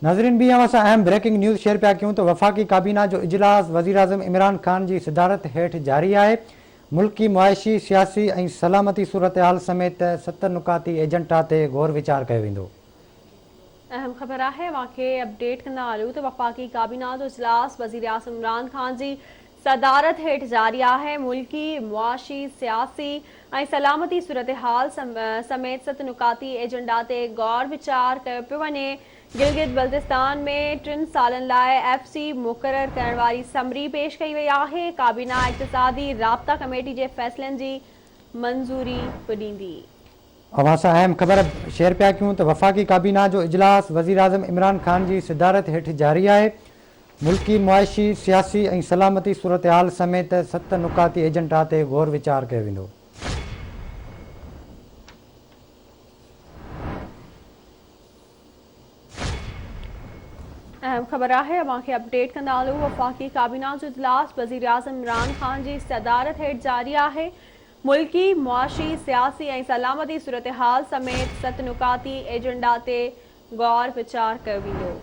नाज़रीन भी हम असां अहम ब्रेकिंग न्यूज़ शेयर पिया कयूं तो वफ़ाक़ी काबीना जो इजलास वज़ीर आज़म इमरान ख़ान जी सदारत हेठि जारी आहे। मुल्की मुआशी सियासी ऐं सलामती सूरत हाल समेत 7 नुकाती एजेंडा ते गौर वीचार कयो वेंदो। अहम ख़बर है वाक़े अपडेट कंदा हलूं तो वफ़ाक़ी काबीना जो इजलास वज़ीर आज़म इमरान ख़ान जी सदारत हेठि जारी है। मुल्की मुआशी सियासी ऐं सलामती सूरत हाल समेत 7 नुकाती एजेंडा ते गौर वीचार कयो पियो वञे। गिलगित बल्तिस्तान में 3 सालनि लाइ FC मुक़ररु करण वारी समरी पेश कई वई आहे। काबीना इक़्तिसादी राब्ता कमेटी जे फ़ैसिलनि जी मंज़ूरी बि ॾींदी। अब असां अहम ख़बर शेयर पिया कयूं तो वफ़ाक़ी काबीना जो इजलास वज़ीर आज़म इमरान ख़ान जी सदारत हेठि जारी आहे। मुल्की मुआशी सियासी ऐं सलामती सूरत हाल समेत 7 नुकाती एजेंडा ते गौर वीचार कयो वेंदो। अहम ख़बर है वाक़े अपडेट कंदा हलूं। वफ़ाक़ी काबीना जो इजलास वज़ीर आज़म इमरान ख़ान जी सदारत हेठि जारी है। मुल्की मुआशी सियासी ऐं सलामती सूरत हाल समेत 7 नुकाती एजेंडा ते गौर वीचार कयो वेंदो।